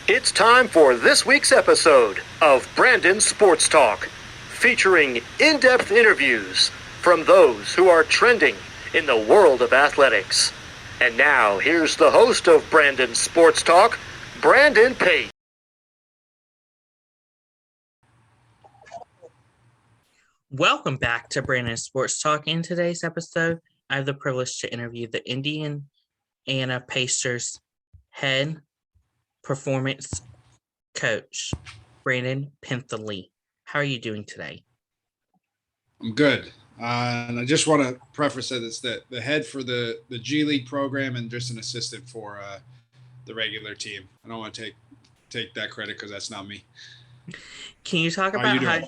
It's time for this week's episode of Brandon Sports Talk, featuring in-depth interviews from those who are trending in the world of athletics. And now, here's the host of Brandon Sports Talk, Brandon Pentheny. Welcome back to Brandon Sports Talk. In today's episode, I have the privilege to interview the Indiana Pacers head performance coach, Brandon Pentheny. How are you doing today? I'm good. And I just want to preface that it's the head for the G League program and just an assistant for the regular team. I don't want to take that credit because that's not me. Can you talk about how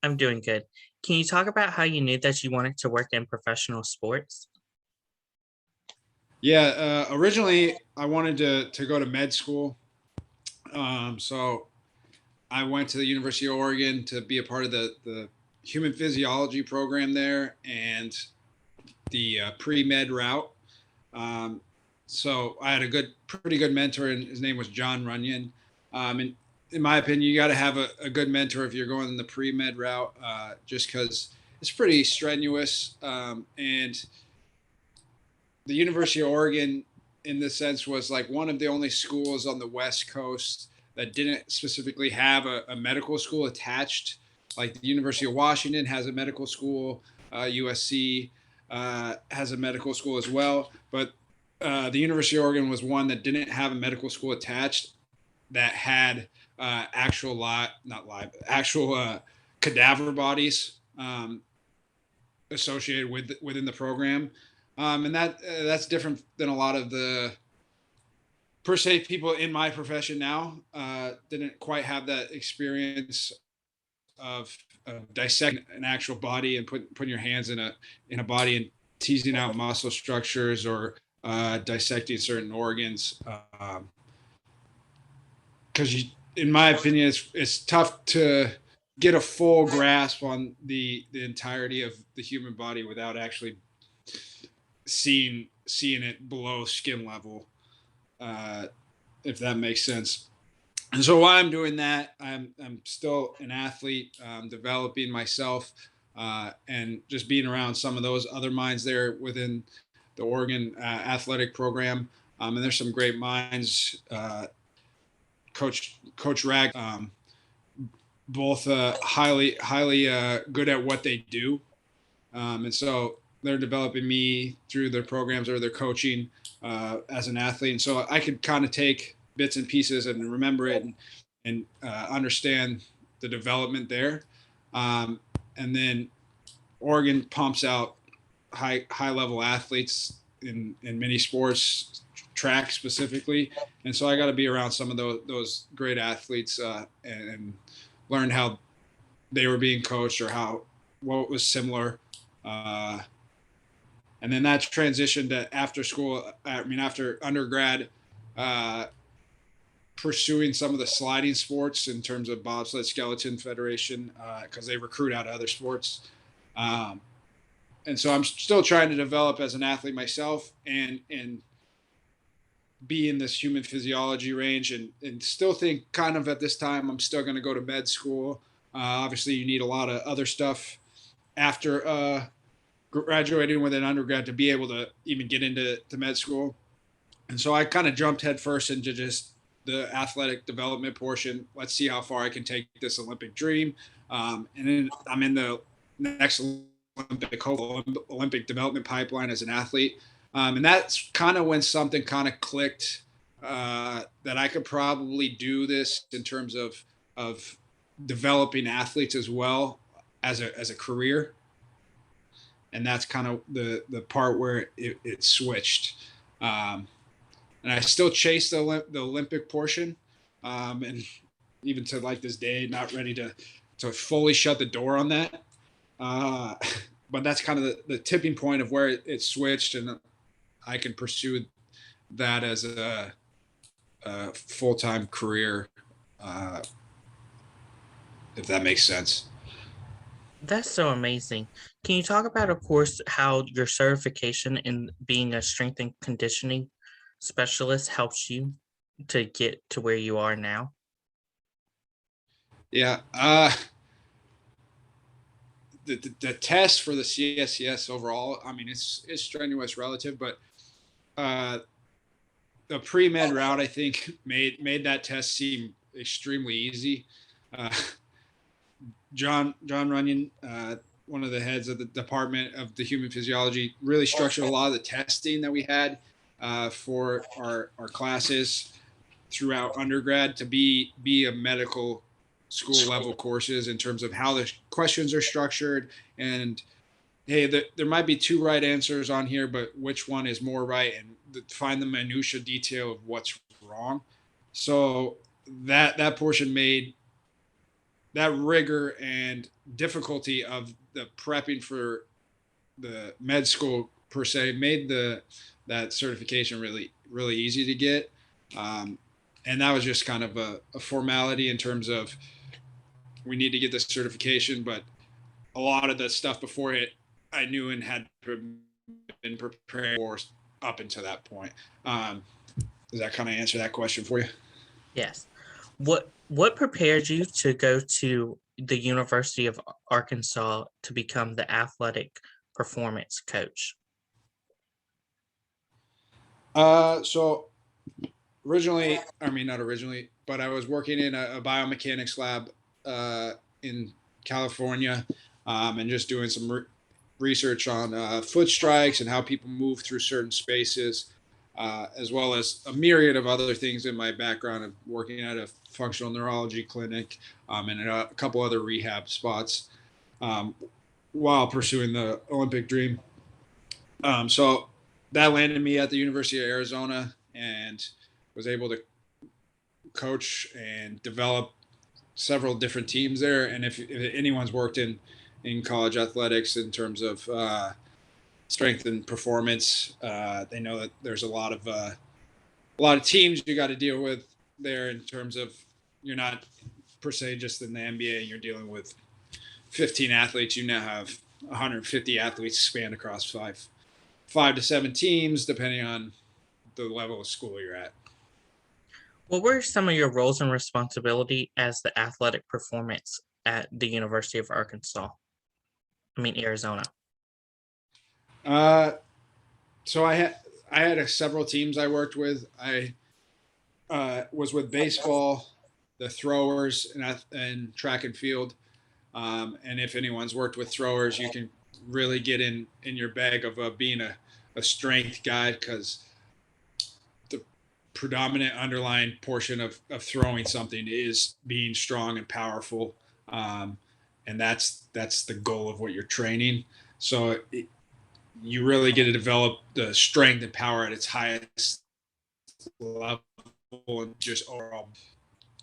I'm doing good. Can you talk about how you knew that you wanted to work in professional sports? Yeah, originally I wanted to go to med school. So I went to the University of Oregon to be a part of the human physiology program there and the pre-med route. So I had a pretty good mentor, and his name was John Runyon. And in my opinion, you got to have a good mentor if you're going the pre-med route, just because it's pretty strenuous. And the University of Oregon, in this sense, was like one of the only schools on the West Coast that didn't specifically have a medical school attached. Like the University of Washington has a medical school, USC has a medical school as well. But the University of Oregon was one that didn't have a medical school attached that had actual cadaver bodies associated within the program. And that's different than a lot of the per se people in my profession now. Didn't quite have that experience of dissecting an actual body and putting your hands in a body and teasing out muscle structures or dissecting certain organs. Because in my opinion, it's tough to get a full grasp on the entirety of the human body without actually seeing it below skin level, if that makes sense. And so while I'm doing that, I'm still an athlete, developing myself, and just being around some of those other minds there within the Oregon athletic program. And there's some great minds, Coach Rag, both highly good at what they do. And so they're developing me through their programs or their coaching as an athlete. And so I could kind of take bits and pieces and remember it and understand the development there. And then Oregon pumps out high level athletes in many sports, track specifically. And so I got to be around some of those great athletes and learn how they were being coached or what was similar. And then that transitioned to after undergrad, pursuing some of the sliding sports in terms of bobsled skeleton federation, because they recruit out of other sports. And so I'm still trying to develop as an athlete myself and be in this human physiology range and still think kind of at this time I'm still going to go to med school. Obviously you need a lot of other stuff after graduating with an undergrad to be able to even get into med school. And so I kind of jumped headfirst into just the athletic development portion. Let's see how far I can take this Olympic dream. And then I'm in the next Olympic development pipeline as an athlete. And that's kind of when something kind of clicked, that I could probably do this in terms of developing athletes as well as a career. And that's kind of the part where it switched. And I still chase the Olympic portion. And even to like this day, not ready to fully shut the door on that. But that's kind of the tipping point of where it switched, and I can pursue that as a full-time career, if that makes sense. That's so amazing. Can you talk about, of course, how your certification in being a strength and conditioning specialist helps you? to get to where you are now? Yeah. The test for the CSCS overall, I mean, it's strenuous relative, but the pre-med route, I think, made that test seem extremely easy. Uh, John Runyon, one of the heads of the Department of the Human Physiology, really structured a lot of the testing that we had for our classes throughout undergrad to be a medical school level courses in terms of how the questions are structured. And hey, there might be two right answers on here, but which one is more right, and find the minutia detail of what's wrong. So that portion made that rigor and difficulty of the prepping for the med school per se made that certification really easy to get. And that was just kind of a formality in terms of we need to get this certification, but a lot of the stuff before it I knew and had been prepared for up until that point. Does that kind of answer that question for you? Yes. What prepared you to go to the University of Arkansas to become the athletic performance coach? So originally, I mean, not originally, but I was working in a biomechanics lab in California, and just doing some research on foot strikes and how people move through certain spaces, as well as a myriad of other things in my background of working at a functional neurology clinic, and a couple other rehab spots, while pursuing the Olympic dream. So that landed me at the University of Arizona, and was able to coach and develop several different teams there. And if anyone's worked in college athletics in terms of strength and performance, they know that there's a lot of teams you got to deal with there in terms of you're not per se just in the NBA and you're dealing with 15 athletes. You now have 150 athletes spanned across five to seven teams, depending on the level of school you're at. What were some of your roles and responsibility as the athletic performance at the University of Arkansas? I mean, Arizona. Uh, so I had several teams I worked with. I was with baseball, the throwers, and track and field. And if anyone's worked with throwers, you can really get in your bag of being a strength guy, because the predominant underlying portion of throwing something is being strong and powerful. And that's the goal of what you're training. So you really get to develop the strength and power at its highest level, and just overall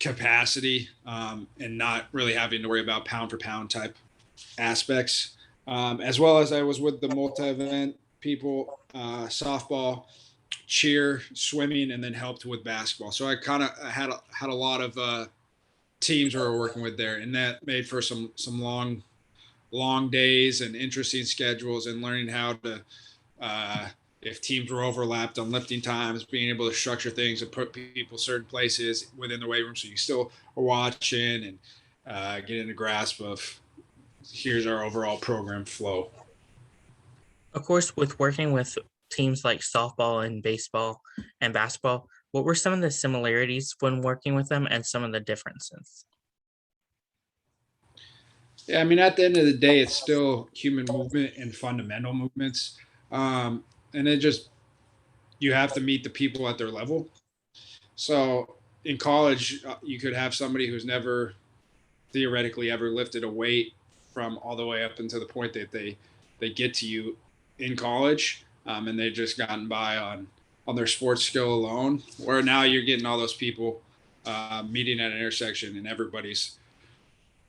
capacity, and not really having to worry about pound for pound type aspects. As well as I was with the multi-event people, softball, cheer, swimming, and then helped with basketball. So I kind of had a lot of teams we were working with there, and that made for some long days and interesting schedules, and learning how to if teams were overlapped on lifting times, being able to structure things and put people certain places within the weight room so you still are watching and get in a grasp of here's our overall program flow. Of course, with working with teams like softball and baseball and basketball, what were some of the similarities when working with them and some of the differences? Yeah, I mean, at the end of the day, it's still human movement and fundamental movements. And it just, you have to meet the people at their level. So in college, you could have somebody who's never theoretically ever lifted a weight from all the way up until the point that they get to you in college, and they've just gotten by on their sports skill alone. Where now you're getting all those people meeting at an intersection, and everybody's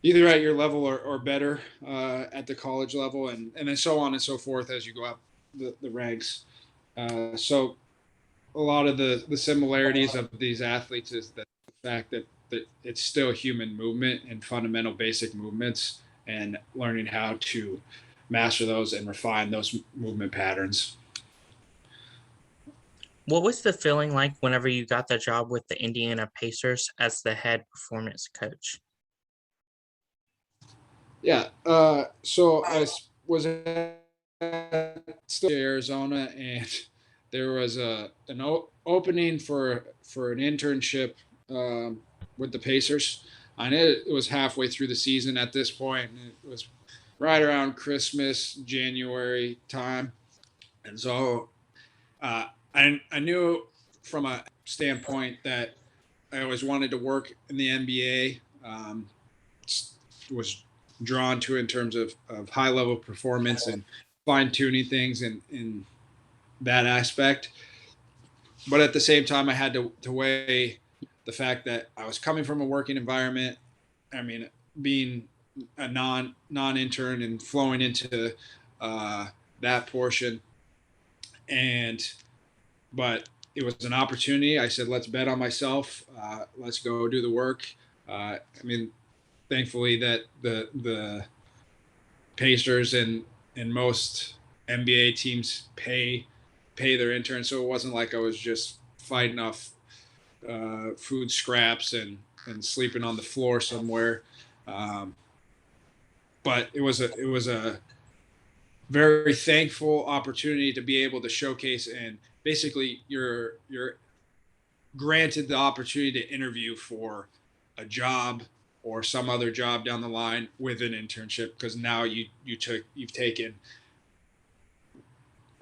either at your level or better at the college level, and then so on and so forth as you go up the ranks. So a lot of the similarities of these athletes is that the fact that it's still human movement and fundamental basic movements, and learning how to master those and refine those movement patterns. What was the feeling like whenever you got the job with the Indiana Pacers as the head performance coach? Yeah. So was at Arizona, and there was an opening for an internship um, with the Pacers. I know it was halfway through the season at this point, and it was right around Christmas, January time, and so I knew from a standpoint that I always wanted to work in the NBA. Was drawn to in terms of high level performance and fine tuning things in that aspect. But at the same time, I had to weigh the fact that I was coming from a working environment. I mean, being a non intern and flowing into that portion, and but it was an opportunity. I said, let's bet on myself. Let's go do the work. I mean, thankfully that the Pacers and most NBA teams pay their interns, so it wasn't like I was just fighting off food scraps and sleeping on the floor somewhere. Um, but it was a very thankful opportunity to be able to showcase, and basically you're granted the opportunity to interview for a job or some other job down the line with an internship, because now you've taken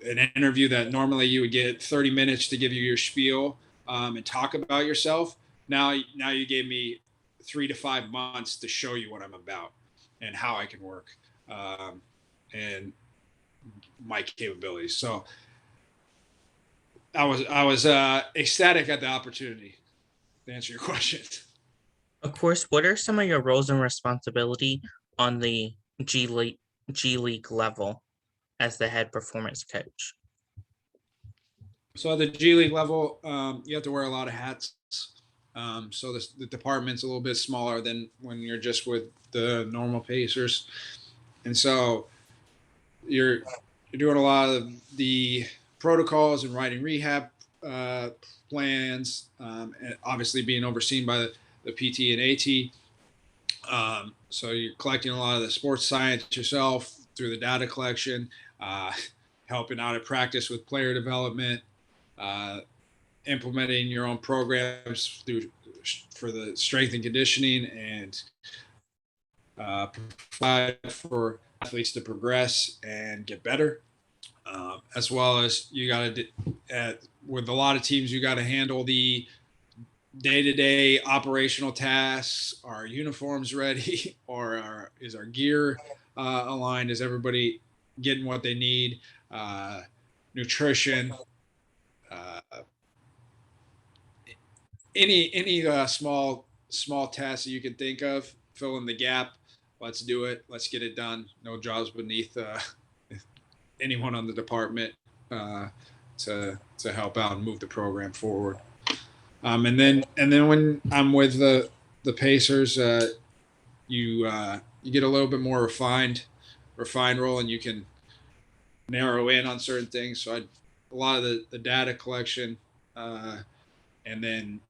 an interview that normally you would get 30 minutes to give you your spiel and talk about yourself. Now you gave me 3 to 5 months to show you what I'm about and how I can work and my capabilities. So I was ecstatic at the opportunity to answer your question. Of course, what are some of your roles and responsibility on the G League level as the head performance coach? So at the G League level, you have to wear a lot of hats. So the department's a little bit smaller than when you're just with the normal Pacers, and so you're you're doing a lot of the protocols and writing rehab uh, plans, and obviously being overseen by the PT and AT. So you're collecting a lot of the sports science yourself through the data collection, uh, helping out at practice with player development, uh, implementing your own programs for the strength and conditioning, and provide for athletes to progress and get better. As well as you got to, with a lot of teams, you got to handle the day-to-day operational tasks. Are uniforms ready, or is our gear aligned? Is everybody getting what they need? Nutrition, uh, any small tasks that you can think of, fill in the gap. Let's do it. Let's get it done. No jobs beneath anyone on the department to help out and move the program forward. And then when I'm with the Pacers, you get a little bit more refined role, and you can narrow in on certain things. So a lot of the data collection, and then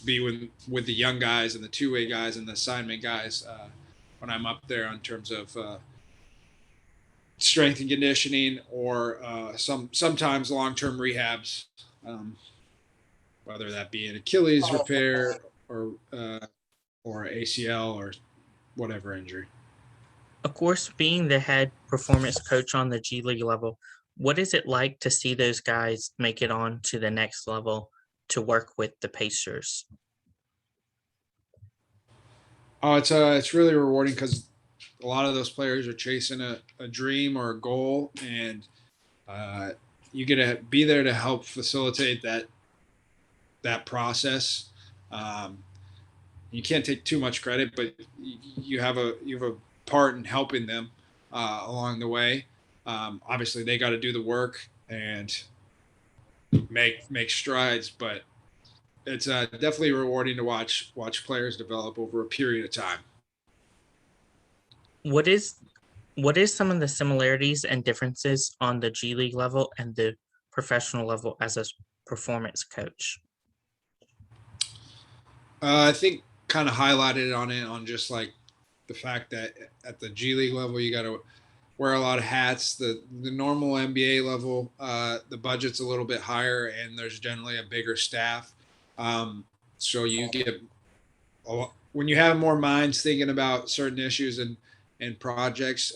be with the young guys and the two-way guys and the assignment guys when I'm up there in terms of strength and conditioning, or sometimes long-term rehabs, whether that be an Achilles repair or ACL or whatever injury. Of course, being the head performance coach on the G League level, what is it like to see those guys make it on to the next level to work with the Pacers? Oh, it's really rewarding, because a lot of those players are chasing a dream or a goal, and you get to be there to help facilitate that process. Um, you can't take too much credit, but you have a part in helping them along the way. Obviously, they got to do the work and make strides, but it's definitely rewarding to watch players develop over a period of time. What is some of the similarities and differences on the G League level and the professional level as a performance coach? I think kind of highlighted on just like the fact that at the G League level, you got to wear a lot of hats. The normal NBA level, the budget's a little bit higher, and there's generally a bigger staff. So you get when you have more minds thinking about certain issues and projects,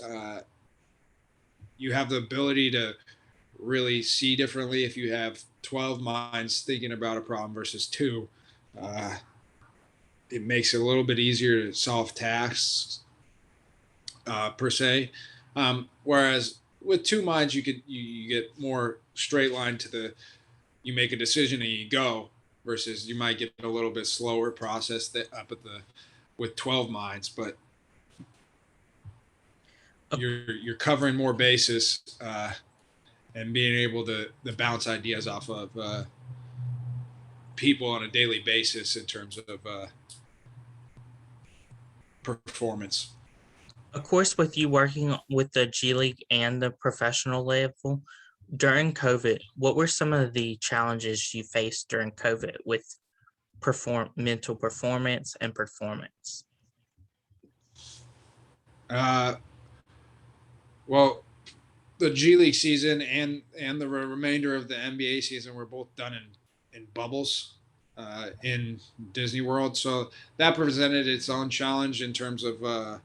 you have the ability to really see differently. If you have 12 minds thinking about a problem versus two, it makes it a little bit easier to solve tasks per se. Whereas with two minds, you get more straight line you make a decision and you go, versus you might get a little bit slower process up with 12 minds, but you're covering more bases and being able to bounce ideas off of people on a daily basis in terms of performance. Of course, with you working with the G League and the professional level during COVID, what were some of the challenges you faced during COVID with mental performance and performance? Well, the G League season and the remainder of the NBA season were both done in bubbles in Disney World, so that presented its own challenge in terms of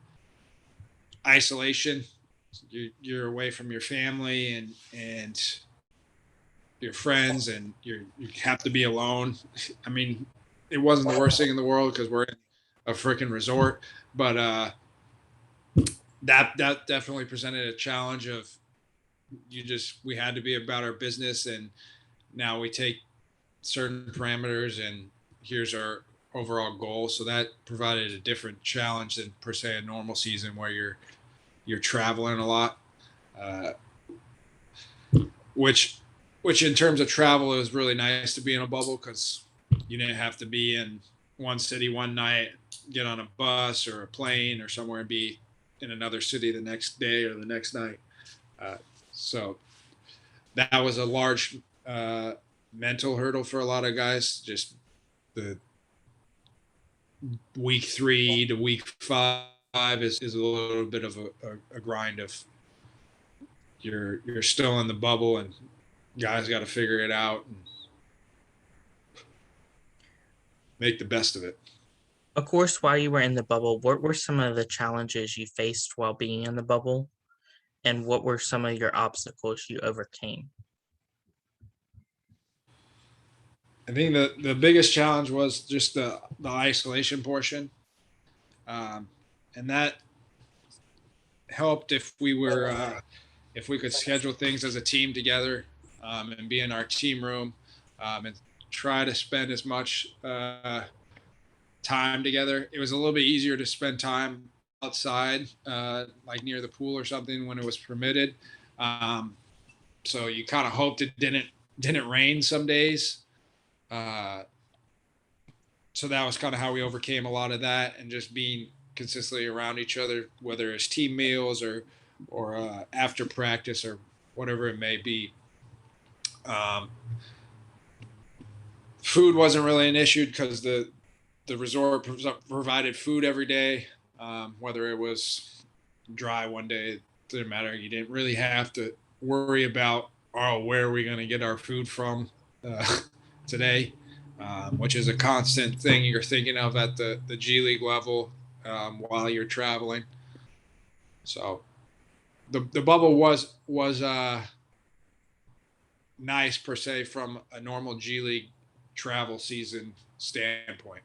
isolation. You're away from your family and your friends, and you have to be alone. I mean, it wasn't the worst thing in the world because we're in a freaking resort, but that definitely presented a challenge of we had to be about our business, and now we take certain parameters and here's our overall goal. So that provided a different challenge than per se a normal season where you're traveling a lot, which in terms of travel, it was really nice to be in a bubble because you didn't have to be in one city one night, get on a bus or a plane or somewhere and be in another city the next day or the next night. So that was a large mental hurdle for a lot of guys. Just the week 3 to week 5 is a little bit of a grind of you're still in the bubble and guys got to figure it out and make the best of it. Of course, while you were in the bubble, what were some of the challenges you faced while being in the bubble? And what were some of your obstacles you overcame? I think the biggest challenge was just the isolation portion. And that helped if we could schedule things as a team together and be in our team room and try to spend as much time together. It was a little bit easier to spend time outside, like near the pool or something when it was permitted. So you kind of hoped it didn't rain some days. So that was kind of how we overcame a lot of that, and just being consistently around each other, whether it's team meals or after practice or whatever it may be. Food wasn't really an issue because the resort provided food every day, whether it was dry one day, it didn't matter. You didn't really have to worry about, where are we going to get our food from today, which is a constant thing you're thinking of at the G League level while you're traveling. So the bubble was nice per se from a normal G League travel season standpoint.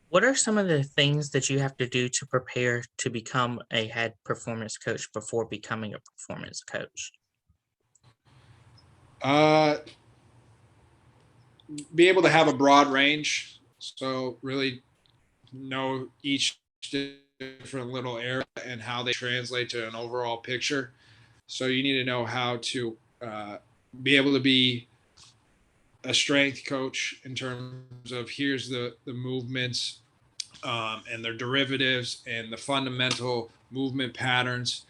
What are some of the things that you have to do to prepare to become a head performance coach before becoming a performance coach? Be able to have a broad range. So really know each different little area and how they translate to an overall picture. So you need to know how to be able to be a strength coach in terms of here's the movements and their derivatives and the fundamental movement patterns.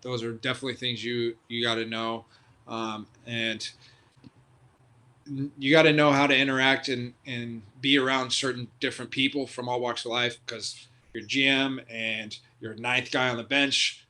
Those are definitely things you got to know. And you got to know how to interact and be around certain different people from all walks of life, because your GM and your ninth guy on the bench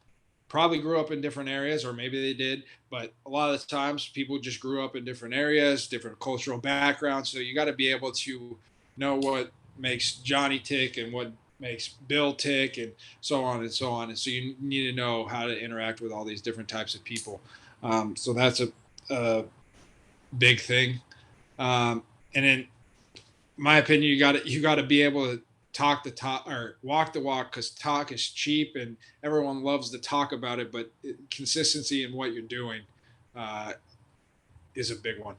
probably grew up in different areas, or maybe they did, but a lot of the times people just grew up in different areas, different cultural backgrounds. So you got to be able to know what makes Johnny tick and what makes Bill tick, and so on and so on. And so you need to know how to interact with all these different types of people. So that's a big thing. And in my opinion, you got to be able to talk the talk or walk the walk, because talk is cheap and everyone loves to talk about it, but consistency in what you're doing uh, is a big one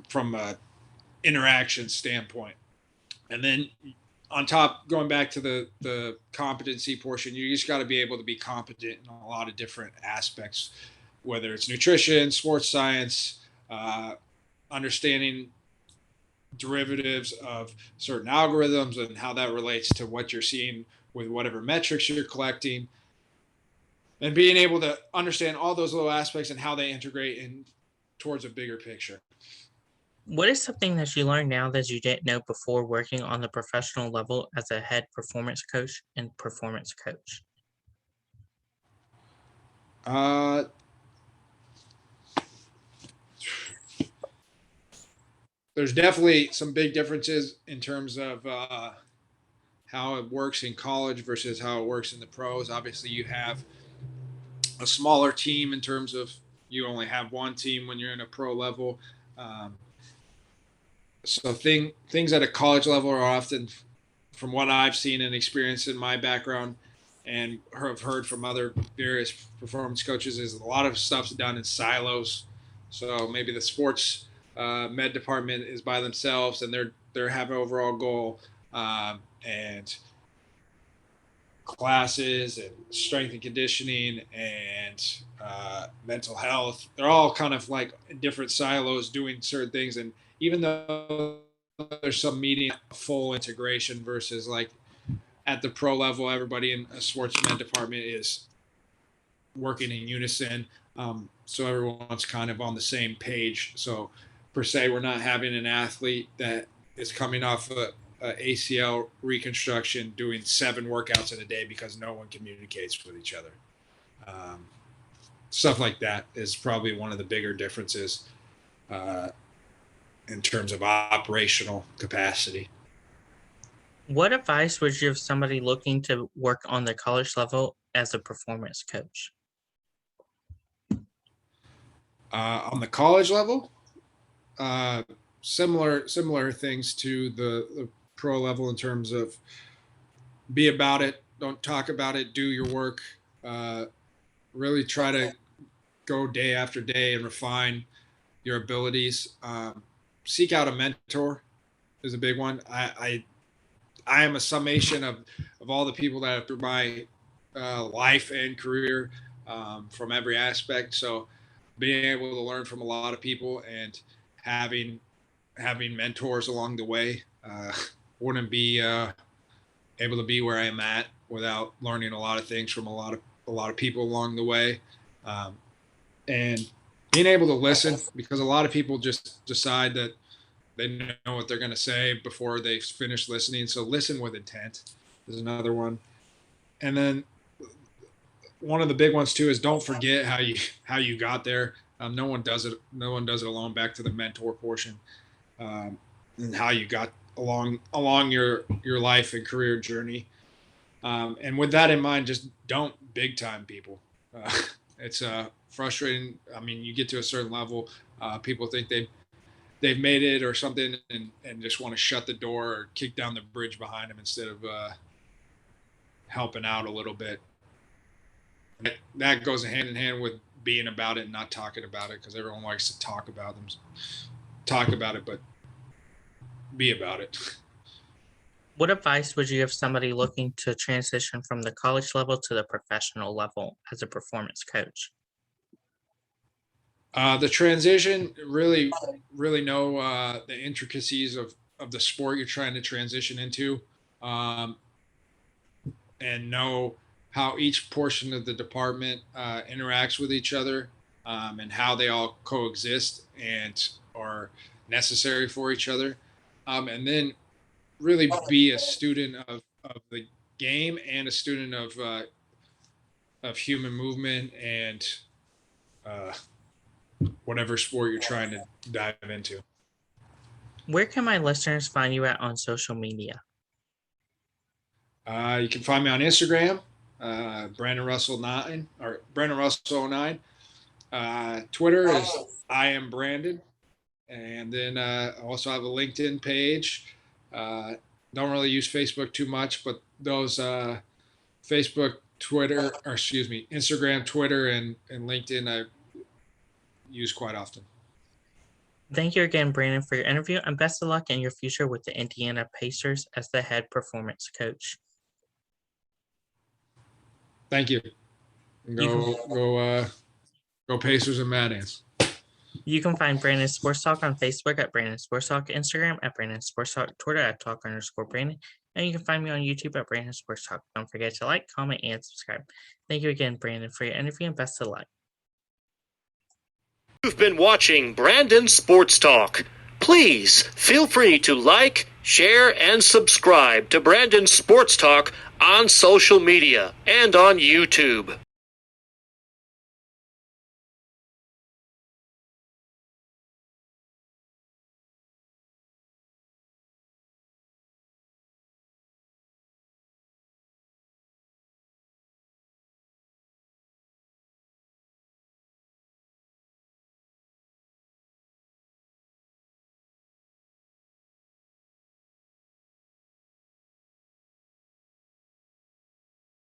from a interaction standpoint. And then on top, going back to the competency portion, you just got to be able to be competent in a lot of different aspects, whether it's nutrition, sports science, understanding derivatives of certain algorithms and how that relates to what you're seeing with whatever metrics you're collecting, and being able to understand all those little aspects and how they integrate in towards a bigger picture. What is something that you learned now that you didn't know before working on the professional level as a head performance coach and performance coach? Uh, there's definitely some big differences in terms of how it works in college versus how it works in the pros. Obviously, you have a smaller team in terms of you only have one team when you're in a pro level. So things at a college level are often, from what I've seen and experienced in my background and have heard from other various performance coaches, is a lot of stuff's done in silos. So maybe the sports med department is by themselves and they're have an overall goal, and classes and strength and conditioning and mental health. They're all kind of like in different silos doing certain things. And even though there's some meeting full integration versus like at the pro level, everybody in a sports med department is working in unison. So everyone's kind of on the same page. So per se, we're not having an athlete that is coming off a ACL reconstruction doing 7 workouts in a day because no one communicates with each other. Stuff like that is probably one of the bigger differences in terms of operational capacity. What advice would you give somebody looking to work on the college level as a performance coach? On the college level, similar things to the pro level in terms of be about it, don't talk about it, do your work, really try to go day after day and refine your abilities. Seek out a mentor is a big one. I am a summation of all the people that have through my life and career, from every aspect. So being able to learn from a lot of people and having mentors along the way, wouldn't be able to be where I am at without learning a lot of things from a lot of people along the way, and being able to listen, because a lot of people just decide that they know what they're going to say before they finish listening. So listen with intent is another one. And then one of the big ones too is don't forget how you got there. No one does it alone. Back to the mentor portion, and how you got along your life and career journey. And with that in mind, just don't big time people. It's frustrating. I mean, you get to a certain level, people think they've made it or something, and just want to shut the door or kick down the bridge behind them instead of helping out a little bit. That goes hand in hand with being about it and not talking about it, because everyone likes to talk about it, but be about it. What advice would you give somebody looking to transition from the college level to the professional level as a performance coach? The transition, really know the intricacies of the sport you're trying to transition into, and know how each portion of the department interacts with each other. and how they all coexist and are necessary for each other. And then really be a student of the game and a student of human movement and whatever sport you're trying to dive into. Where can my listeners find you at on social media? You can find me on Instagram, Brandon Russell 9 or Brandon Russell 09. Twitter is I am Brandon, and then I also have a LinkedIn page. Don't really use Facebook too much, but those Facebook, Twitter, or excuse me, Instagram, Twitter, and LinkedIn I use quite often. Thank you again, Brandon, for your interview, and best of luck in your future with the Indiana Pacers as the head performance coach. Thank you. Go Pacers and Mad Ants. You can find Brandon Sports Talk on Facebook at Brandon Sports Talk, Instagram at Brandon Sports Talk, Twitter at Talk_Brandon, and you can find me on YouTube at Brandon Sports Talk. Don't forget to like, comment, and subscribe. Thank you again, Brandon, for your interview, and best of luck. You've been watching Brandon Sports Talk. Please feel free to like, share, and subscribe to Brandon Sports Talk on social media and on YouTube.